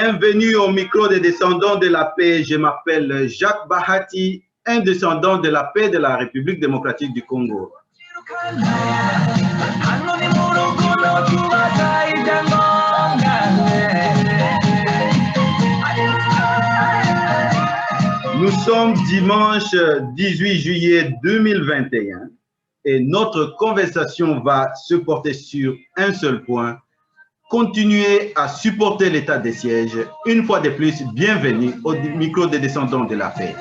Bienvenue au micro des descendants de la paix. Je m'appelle Jacques Bahati, un descendant de la paix de la République démocratique du Congo. Nous sommes dimanche 18 juillet 2021 et notre conversation va se porter sur un seul point: continuer à supporter l'état des sièges. Une fois de plus, bienvenue au micro des descendants de la paix.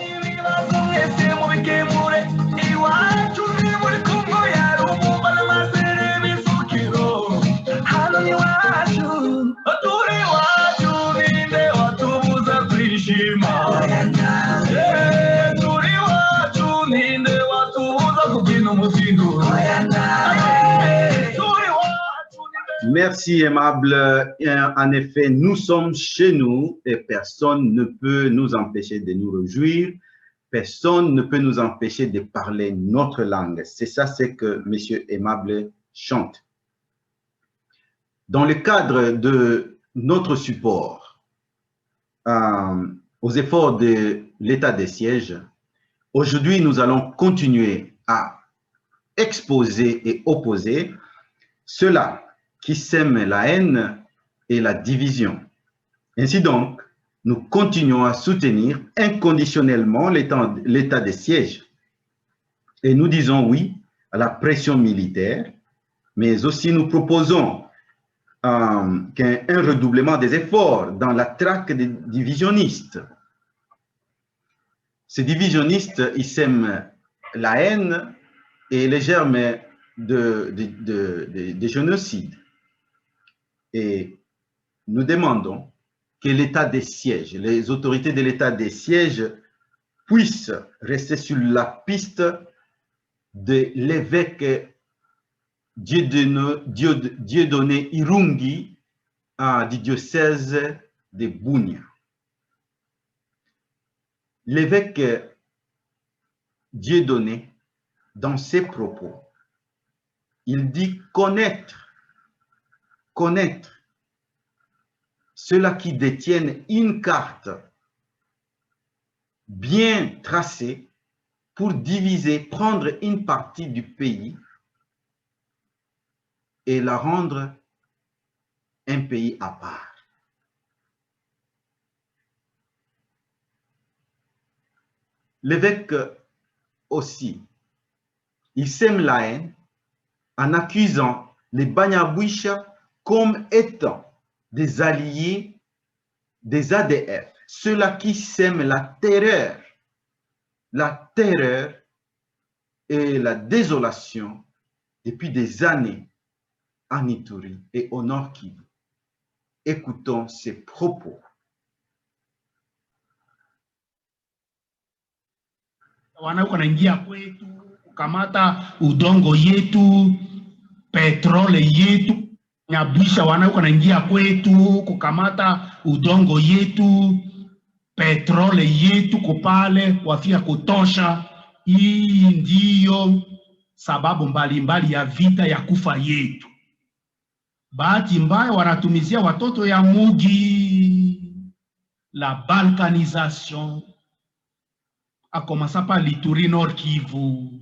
Merci aimable. En effet, nous sommes chez nous et personne ne peut nous empêcher de nous réjouir. Personne ne peut nous empêcher de parler notre langue. C'est ça, c'est que Monsieur Aimable chante. Dans le cadre de notre support aux efforts de l'état des sièges, aujourd'hui, nous allons continuer à exposer et opposer ceux-là qui sèment la haine et la division. Ainsi donc, nous continuons à soutenir inconditionnellement l'état des sièges. Et nous disons oui à la pression militaire, mais aussi nous proposons un redoublement des efforts dans la traque des divisionnistes. Ces divisionnistes, ils sèment la haine et les germes de génocide. Et nous demandons que l'état des sièges, les autorités de l'état des sièges puissent rester sur la piste de l'évêque Dieudonné Irungi du diocèse de Bunia. L'évêque Dieudonné, dans ses propos, il dit connaître ceux-là qui détiennent une carte bien tracée pour diviser, prendre une partie du pays et la rendre un pays à part. L'évêque aussi, il sème la haine en accusant les Banyabwisha comme étant des alliés des ADF, ceux-là qui sèment la terreur et la désolation depuis des années en Ituri et au Nord Kivu. Écoutons ces propos. Wanaingia kwetu kukamata udongo yetu, petrole yetu. Nyabwisha wanaingia kwetu kukamata udongo yetu, petrole yetu kupale wafia kutosha. Hii ndiyo sababu mbalimbali ya vita ya kufa yetu. Bahati mbaya wanatumizia watoto ya mugi. La balkanisation a commencé par l'Ituri Nord Kivu,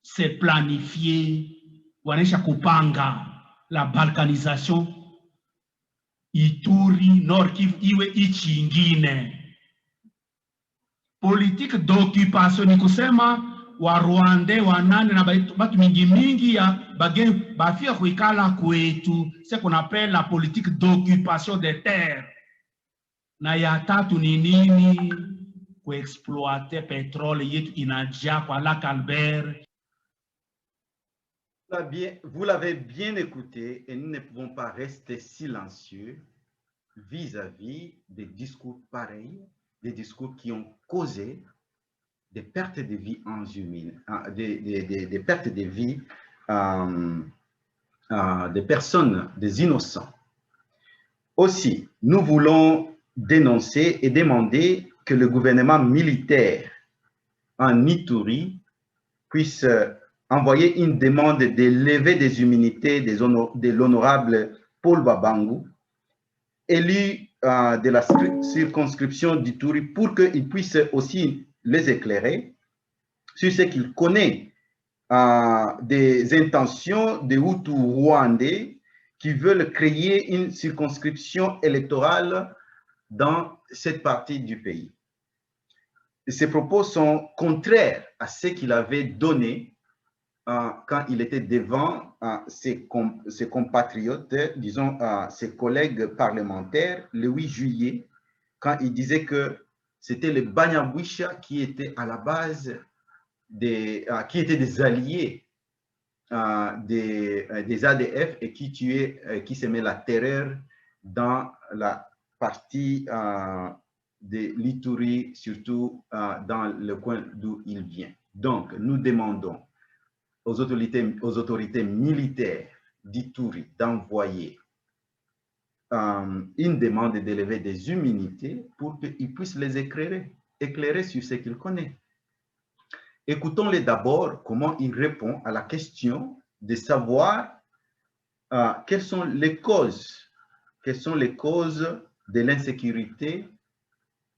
c'est planifié, wanesha kupanga la balkanisation Ituri Nord Kivu iwe ichi ingine. Politique d'occupation ni kusema wa Rwanda wanane na batu mingi ya bafia kuikala kwetu, c'est qu'on appelle la politique d'occupation des terres. Na ya tatu ni nini? Exploiter pétrole yetu inajia kwa lac Albert. Vous l'avez bien écouté et nous ne pouvons pas rester silencieux vis-à-vis des discours pareils, des discours qui ont causé des pertes de vie des pertes de vie des personnes, des innocents. Aussi, nous voulons dénoncer et demander que le gouvernement militaire en Ituri puisse envoyer une demande de levée des immunités de l'honorable Paul Babangu, élu de la circonscription d'Ituri pour qu'il puisse aussi les éclairer sur ce qu'il connaît des intentions des Hutus rwandais qui veulent créer une circonscription électorale dans cette partie du pays. Et ces propos sont contraires à ce qu'il avait donné quand il était devant ses compatriotes, disons ses collègues parlementaires, le 8 juillet, quand il disait que c'était les Banyabwisha qui étaient à la base qui étaient des alliés des ADF et qui semaient la terreur dans la partie de l'Ituri, surtout dans le coin d'où il vient. Donc, nous demandons aux autorités militaires d'Ituri d'envoyer une demande d'élever des immunités pour qu'ils puissent les éclairer sur ce qu'ils connaissent. Écoutons-les d'abord comment il répond à la question de savoir quelles sont les causes de l'insécurité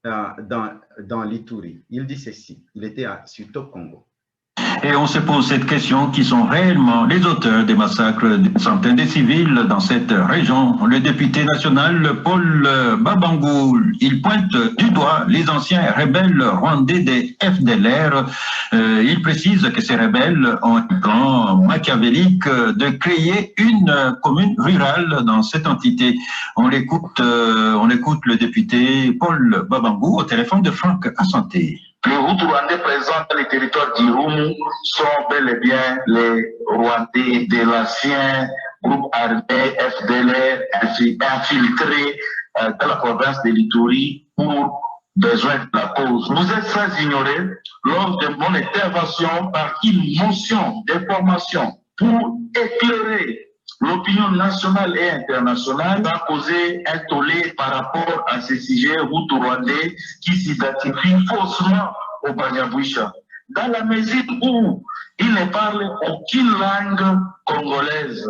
dans l'Ituri. Il dit ceci, il était sur Top Congo. Et on se pose cette question, qui sont réellement les auteurs des massacres de centaines de civils dans cette région? Le député national Paul Babangou, il pointe du doigt les anciens rebelles rwandais des FDLR. Il précise que ces rebelles ont un plan machiavélique de créer une commune rurale dans cette entité. On écoute le député Paul Babangou au téléphone de Franck Assanté. Les Hutus rwandais présents dans les territoires d'Irumu sont bel et bien les Rwandais de l'ancien groupe armé FDLR infiltré dans la province de l'Ituri pour besoin de la cause. Vous êtes sans ignorer, lors de mon intervention par une motion d'information pour éclairer l'opinion nationale et internationale a causé un tollé par rapport à ces sujets Hutu-Rwandais qui s'identifient faussement au Banyabwisha. Dans la mesure où ils ne parlent aucune langue congolaise,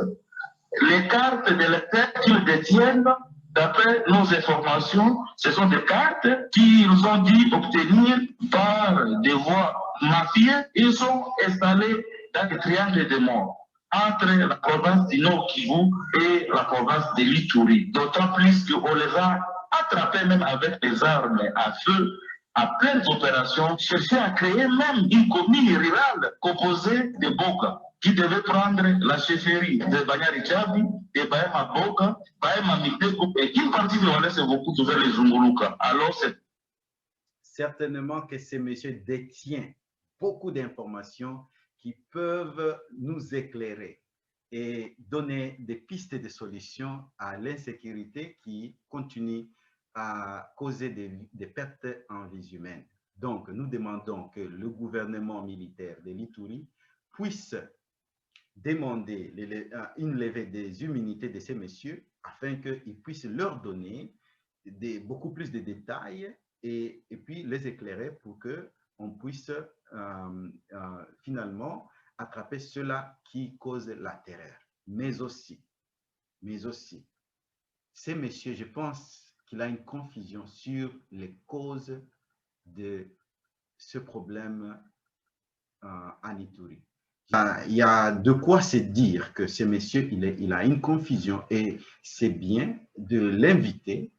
les cartes de la tête qu'ils détiennent, d'après nos informations, ce sont des cartes qu'ils ont dû obtenir par des voies mafieuses. Ils sont installés dans le triangle des morts entre la province du Nord Kivu et la province de l'Ituri. D'autant plus qu'on les a attrapés même avec des armes à feu, à pleines opérations, chercher à créer même une commune rurale composée de Boka, qui devait prendre la chefferie de Banyari Chabi, de Bahema Boka, Bahema Miteko, et une partie de Rwanda s'est beaucoup vers les Zunguluka. Alors c'est certainement que ce monsieur détient beaucoup d'informations qui peuvent nous éclairer et donner des pistes de solutions à l'insécurité qui continue à causer des pertes en vies humaines. Donc, nous demandons que le gouvernement militaire de l'Ituri puisse demander une levée des immunités de ces messieurs afin qu'ils puissent leur donner beaucoup plus de détails et puis les éclairer pour qu'on puisse finalement attraper ceux-là qui causent la terreur. Mais aussi, ces messieurs, je pense qu'il a une confusion sur les causes de ce problème en Ituri. Il y a de quoi se dire que ce monsieur, il a une confusion et c'est bien de l'inviter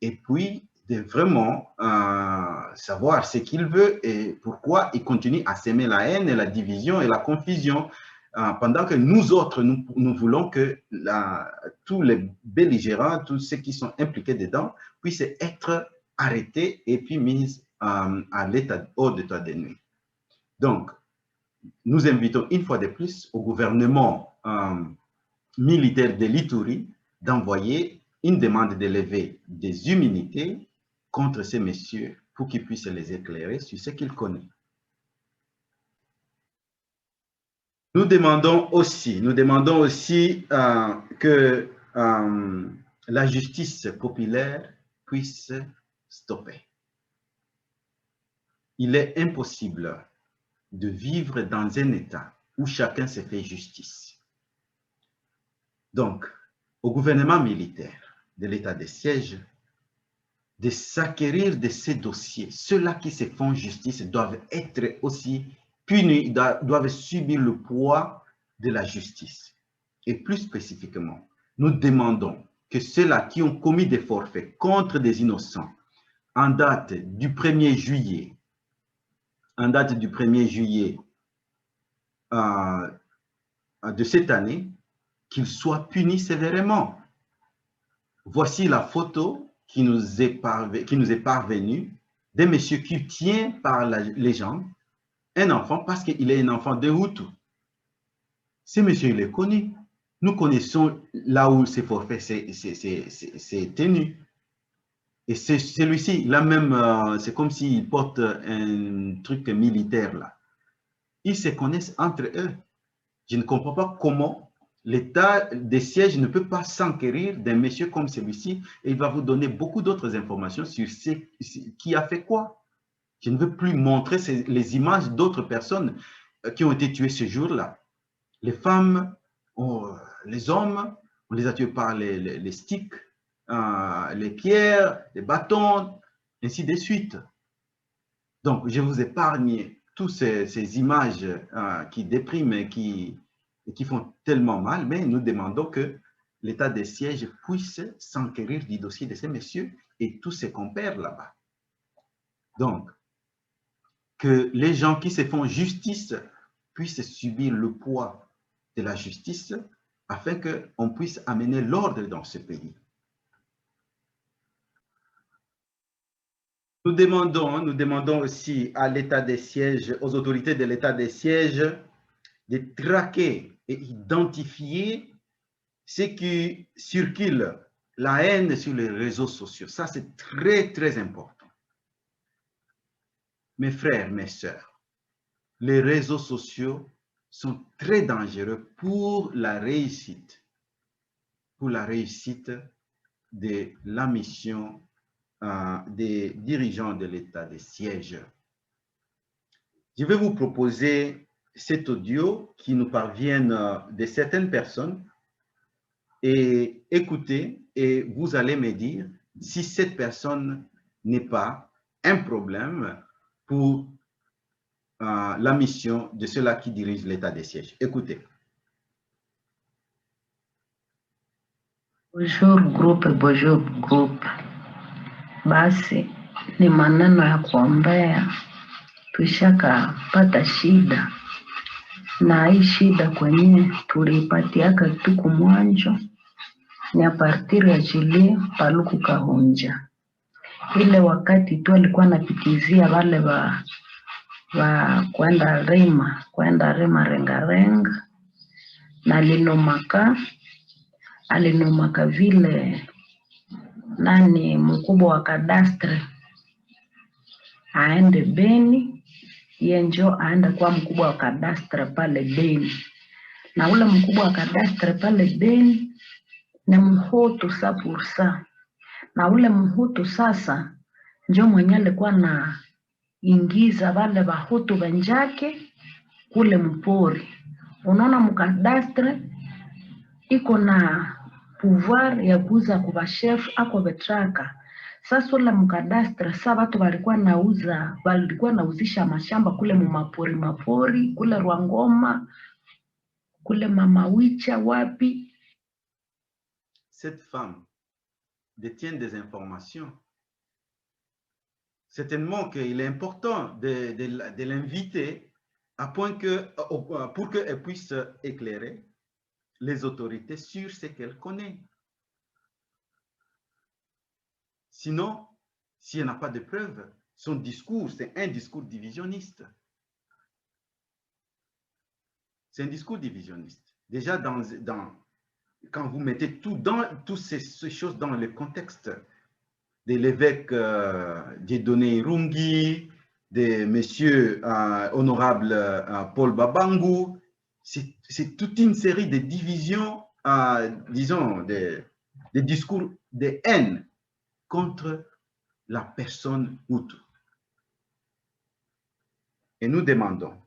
et puis de vraiment savoir ce qu'il veut et pourquoi il continue à s'aimer la haine et la division et la confusion pendant que nous autres, nous voulons que tous les belligérants, tous ceux qui sont impliqués dedans puissent être arrêtés et puis mis hors d'état de nuit. Donc, nous invitons une fois de plus au gouvernement militaire de l'Ituri d'envoyer une demande de levée des immunités contre ces messieurs pour qu'ils puissent les éclairer sur ce qu'ils connaissent. Nous demandons aussi que la justice populaire puisse stopper. Il est impossible de vivre dans un État où chacun se fait justice. Donc, au gouvernement militaire de l'état de siège, de s'acquérir de ces dossiers. Ceux-là qui se font justice doivent être aussi punis, doivent subir le poids de la justice. Et plus spécifiquement, nous demandons que ceux-là qui ont commis des forfaits contre des innocents en date du 1er juillet, de cette année, qu'ils soient punis sévèrement. Voici la photo qui nous est parvenue d'un monsieur qui tient par les jambes un enfant parce qu'il est un enfant de Hutu. Ce monsieur, il est connu. Nous connaissons là où ces forfaits s'est tenu. Et celui-ci, là même, c'est comme s'il porte un truc militaire là. Ils se connaissent entre eux. Je ne comprends pas comment l'état des sièges ne peut pas s'enquérir d'un monsieur comme celui-ci et il va vous donner beaucoup d'autres informations sur qui a fait quoi. Je ne veux plus montrer les images d'autres personnes qui ont été tuées ce jour-là. Les femmes, les hommes, on les a tués par les sticks, les pierres, les bâtons, ainsi de suite. Donc, je vous épargne toutes ces images qui dépriment et qui font tellement mal, mais nous demandons que l'état des sièges puisse s'enquérir du dossier de ces messieurs et tous ses compères là-bas. Donc, que les gens qui se font justice puissent subir le poids de la justice afin qu'on puisse amener l'ordre dans ce pays. Nous demandons aussi à l'état des sièges, aux autorités de l'état des sièges, de traquer et identifier ce qui circule, la haine sur les réseaux sociaux. Ça, c'est très, très important. Mes frères, mes sœurs, les réseaux sociaux sont très dangereux pour la réussite de la mission des dirigeants de l'état des sièges. Je vais vous proposer cet audio qui nous parvient de certaines personnes et écoutez et vous allez me dire si cette personne n'est pas un problème pour la mission de ceux-là qui dirigent l'état des sièges. Écoutez. Bonjour groupe. Basi ni maneno ya kuombea, tushakapata shida na hii shida kwenye tulipatiaka tuku mwanjo ni a partir ya Julie Paluku Kahunja. Ile wakati tu alikuwa napitizia wale wa kwenda Rima Rengarenga na alinomaka vile nani mkubwa wa kadastre aende Beni, yeye ndio aenda kwa mkubwa wa kadastre pale Beni. Na ule mkubwa wa kadastre pale Beni ni Mhutu sapursa. Na ule Mhutu sasa ndio mwenye alikuwa na ingiza wale Wahutu wenzake kule mpori. Unaona mkadastre iko na pouvoir ya kuuza kwa chef ako betraka. Sasa ule mkadastre sasa watu walikuwa nauzisha mashamba kule mapori kule Rwangoma kule Mamawicha wapi. Cette femme détient des informations. Certainement qu'il est important de l'inviter à point pour qu'elle puisse éclairer les autorités sur ce qu'elle connaît. Sinon, si elle n'a pas de preuves, son discours, c'est un discours divisionniste. C'est un discours divisionniste. Déjà, quand vous mettez toutes ces choses dans le contexte de l'évêque Dieudonné Irungi, de monsieur honorable Paul Babangu, c'est toute une série de divisions, disons, des discours de haine contre la personne Hutu. Et nous demandons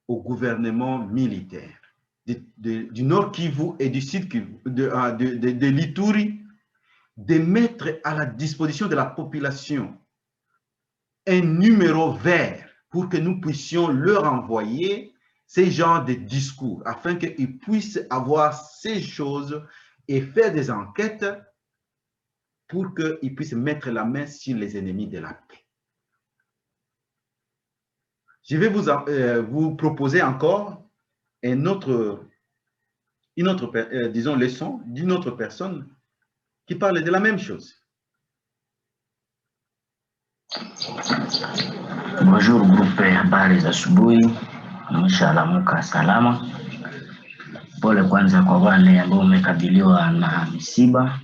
au gouvernement militaire du Nord Kivu et du Sud Kivu, de l'Ituri, de mettre à la disposition de la population un numéro vert pour que nous puissions leur envoyer ces genres de discours afin qu'ils puissent avoir ces choses et faire des enquêtes pour qu'ils puissent mettre la main sur les ennemis de la paix. Je vais vous proposer encore une autre disons, leçon d'une autre personne qui parle de la même chose. Bonjour groupe, habari za asubuhi, nimeshalamuka salama. Pole kwanza kwa wale ambao umekabiliwa na misiba,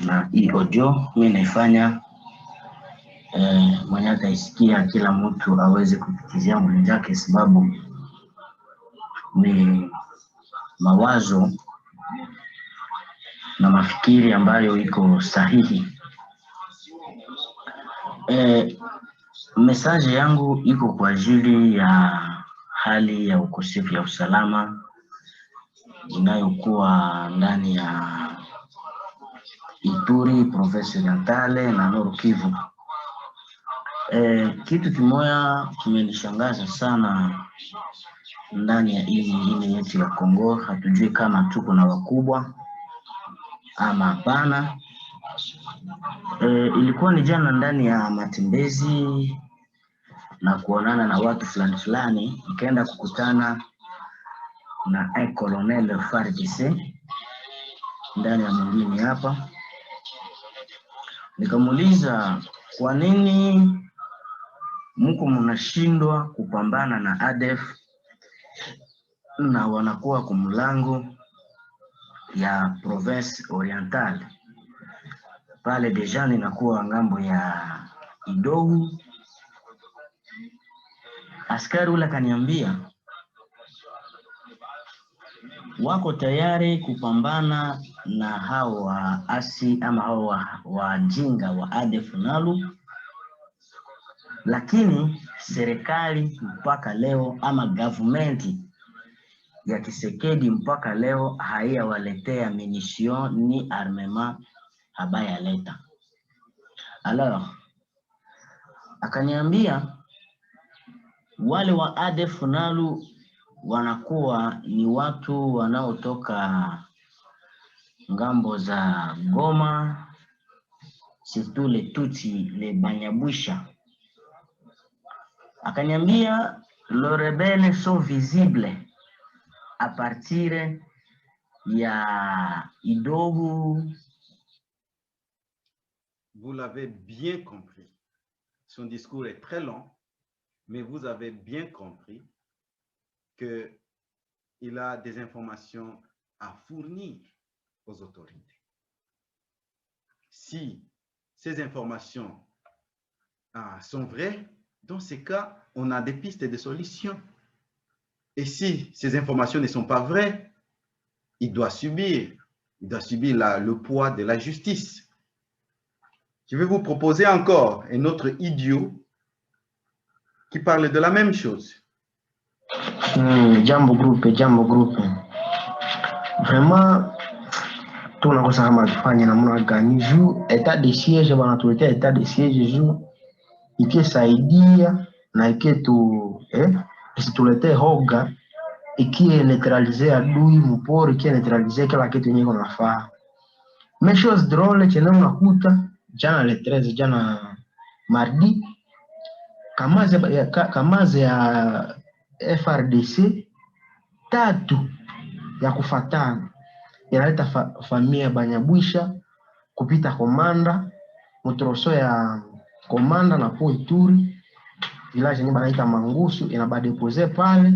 na hii audio mimi naifanya mwenye ataisikia kila mtu aweze kupitizia mwenzake, sababu ni mawazo na mafikiri ambayo iko sahihi. Message yangu iko kwa ajili ya hali ya ukosefu ya usalama inayokuwa ndani ya Ituri, Province Orientale na Nord Kivu. Kitu kimoja kimenishangaza sana ndani ya hii nyingine yetu ya Kongo. Hatujui kama tuko na wakubwa ama hapana. Ilikuwa ni jana ndani ya matembezi na kuonana na watu fulani, nikaenda kukutana na un colonel FARDC ndani ya mwingine hapa. Nikamuuliza, kwa nini mko mnashindwa kupambana na ADF na wanakuwa kumlango ya Province Orientale? Pale deja ninakuwa ngambo ya Idogu. Askari ule kaniambia wako tayari kupambana na hao waasi ama hao wajinga wa ADF NALU, lakini serikali mpaka leo ama government ya Tshisekedi mpaka leo haiyawaletea munition ni armement habaya leta. Alors akaniambia wale wa ADF NALU wanakuwa ni watu wanaotoka ngambo za Goma, surtout les Tutsi, les Banyabwisha. Akaniambia les rebelles sont visibles à partir ya Idogu. Vous l'avez bien compris. Son discours est très long, mais vous avez bien compris qu'il a des informations à fournir aux autorités. Si ces informations sont vraies, dans ces cas, on a des pistes de solutions. Et si ces informations ne sont pas vraies, il doit subir le poids de la justice. Je vais vous proposer encore un autre idiot qui parle de la même chose. Jambo groupe. Vraiment, tunakosa kama tufanye namna gani juu état de siège wanatuletea état de siège juu ikisaidia na iketu isituletee hoga, ikie neutraliser adui mpori, ikie neutraliser kila kitu yenye kunafaa. Mais chose drôle tena unakuta jana le 13 jana mardi kamaze ya FRDC tatu ya kufatana inaleta familia Banyabwisha kupita komanda mutroso ya komanda na po Ituri village ni banaita Mangusu, inabadepose pale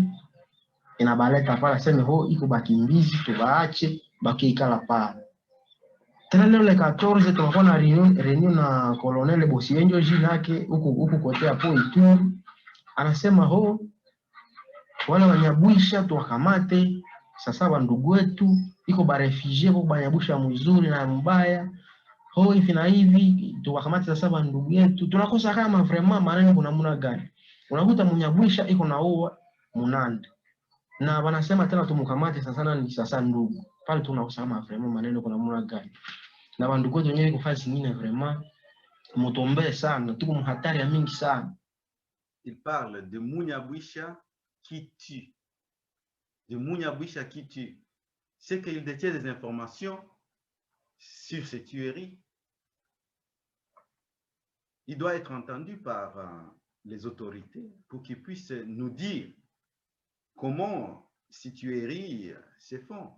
inabaleta pale sema ho iko bakimbizi tubaache bakikala pale. Tena leo le 14 tunakuwa na reunion na Colonel Bosienjo jinake huku kote hapo Ituri, anasema ho wala Banyabwisha tuwakamate sasa bandugu wetu iko ba refugee kwa Banyabwisha mzuri na mbaya ho hivi na hivi tuwakamate sasa bandugu yetu. Tunakosa kama vraiment maneno kuna namna gani? Unakuta Munyabwisha iko na uwa Munande na wanasema tena tumukamate sasa nani sasa ndugu pale, tunakosa kama vraiment maneno kuna namna gani? na bandugu wetu wenyewe kufanya zingine vraiment mutombe sana, tuko mhatari ya mingi sana. Il parle de Munyabwisha qui tue. De Munyabwisha qui tue. C'est qu'il détient des informations sur ces tueries. Il doit être entendu par les autorités pour qu'ils puissent nous dire comment ces tueries se font.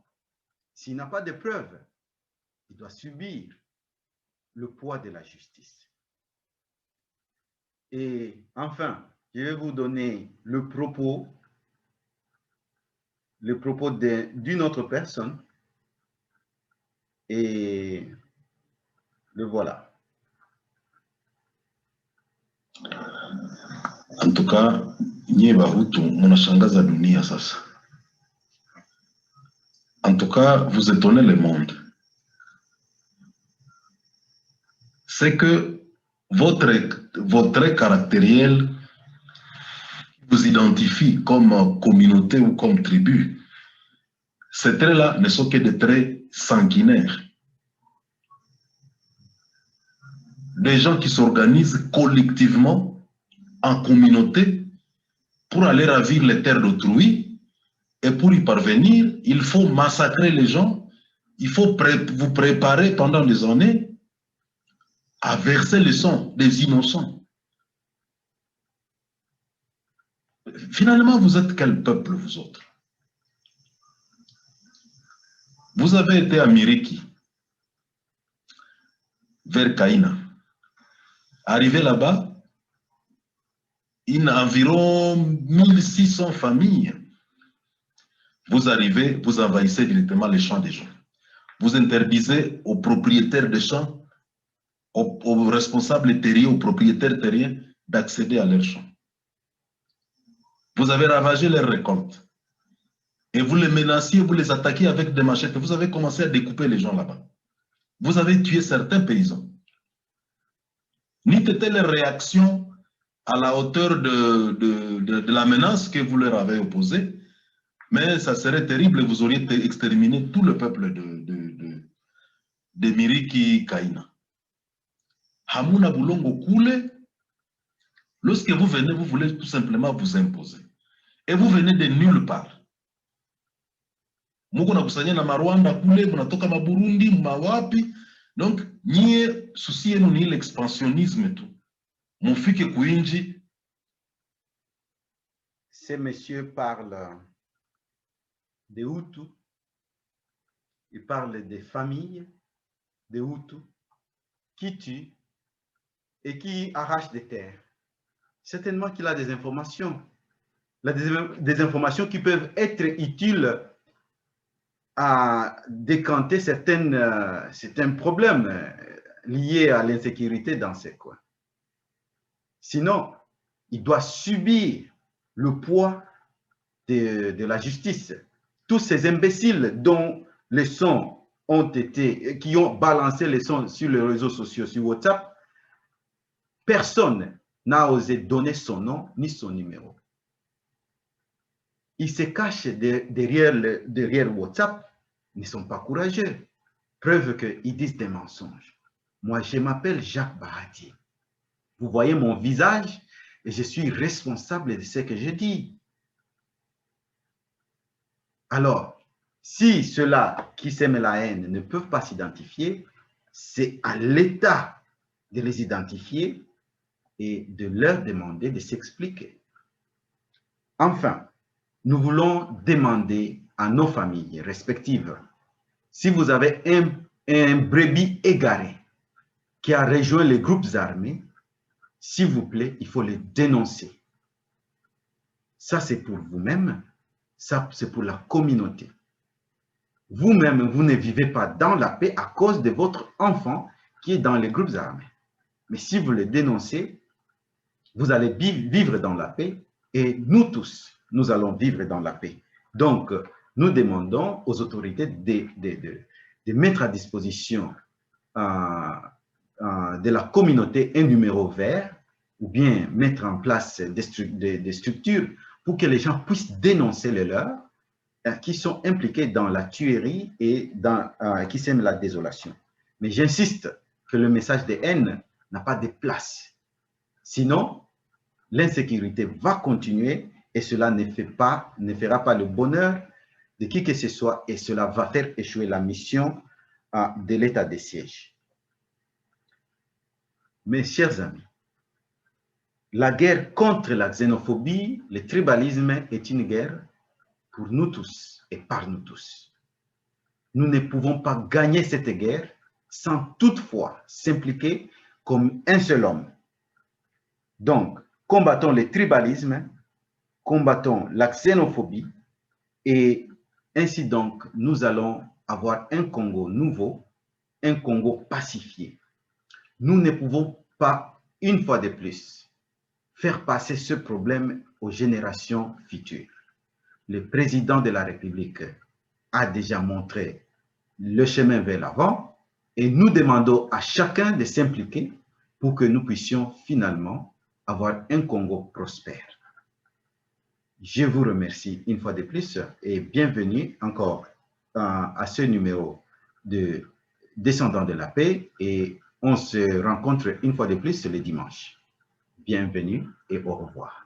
S'il n'a pas de preuves, il doit subir le poids de la justice. Et enfin, je vais vous donner le propos d'une autre personne. Et le voilà. En tout cas, nyie Bahutu mnashangaza dunia sasa. En tout cas, vous étonnez le monde. C'est que votre trait caractériel vous identifie comme communauté ou comme tribu, ces traits-là ne sont que des traits sanguinaires. Des gens qui s'organisent collectivement en communauté pour aller ravir les terres d'autrui, et pour y parvenir, il faut massacrer les gens, il faut vous préparer pendant des années à verser le sang des innocents. Finalement, vous êtes quel peuple, vous autres? Vous avez été à Miriki, vers Kaina. Arrivé là-bas, il y a environ 1600 familles. Vous arrivez, vous envahissez directement les champs des gens. Vous interdisez aux propriétaires des champs, aux responsables terriens, aux propriétaires terriens d'accéder à leurs champs. Vous avez ravagé leurs récoltes. Et vous les menaciez, vous les attaquiez avec des machettes. Vous avez commencé à découper les gens là-bas. Vous avez tué certains paysans. N'était les réactions à la hauteur de la menace que vous leur avez opposée, mais ça serait terrible, vous auriez exterminé tout le peuple de Miriki Kaina. Hamuna Boulongo Koule, lorsque vous venez, vous voulez tout simplement vous imposer. Et vous venez de nulle part. Muko na kusanya na Marwanda kule, munatoka ma Burundi, mawapi. Donc, nie souci yenu ni l'expansionnisme tout. Mufike kuinji. Ces messieurs parlent des Hutus. Ils parlent des familles des Hutus qui tuent et qui arrachent des terres. Certainement qu'il a des informations. Il a des informations qui peuvent être utiles à décanter certains problèmes liés à l'insécurité dans ces coins. Sinon, il doit subir le poids de la justice. Tous ces imbéciles dont les sons ont été, qui ont balancé les sons sur les réseaux sociaux, sur WhatsApp, personne n'a osé donner son nom ni son numéro. Ils se cachent derrière WhatsApp, ils ne sont pas courageux. Preuve qu'ils disent des mensonges. Moi, je m'appelle Jacques Bahati. Vous voyez mon visage et je suis responsable de ce que je dis. Alors, si ceux-là qui sèment la haine ne peuvent pas s'identifier, c'est à l'État de les identifier et de leur demander de s'expliquer. Enfin, nous voulons demander à nos familles respectives, si vous avez un brebis égaré qui a rejoint les groupes armés, s'il vous plaît, il faut les dénoncer. Ça, c'est pour vous-même, ça, c'est pour la communauté. Vous-même, vous ne vivez pas dans la paix à cause de votre enfant qui est dans les groupes armés. Mais si vous le dénoncez, vous allez vivre dans la paix et nous tous, nous allons vivre dans la paix. Donc, nous demandons aux autorités de mettre à disposition de la communauté un numéro vert ou bien mettre en place des structures pour que les gens puissent dénoncer les leurs qui sont impliqués dans la tuerie et qui sèment la désolation. Mais j'insiste que le message de haine n'a pas de place. Sinon, l'insécurité va continuer et cela ne fera pas le bonheur de qui que ce soit et cela va faire échouer la mission de l'état de siège. Mes chers amis, la guerre contre la xénophobie, le tribalisme est une guerre pour nous tous et par nous tous. Nous ne pouvons pas gagner cette guerre sans toutefois s'impliquer comme un seul homme. Donc, combattons le tribalisme, combattons la xénophobie et ainsi donc, nous allons avoir un Congo nouveau, un Congo pacifié. Nous ne pouvons pas, une fois de plus, faire passer ce problème aux générations futures. Le président de la République a déjà montré le chemin vers l'avant et nous demandons à chacun de s'impliquer pour que nous puissions finalement avoir un Congo prospère. Je vous remercie une fois de plus et bienvenue encore à ce numéro de Descendants de la paix et on se rencontre une fois de plus le dimanche. Bienvenue et au revoir.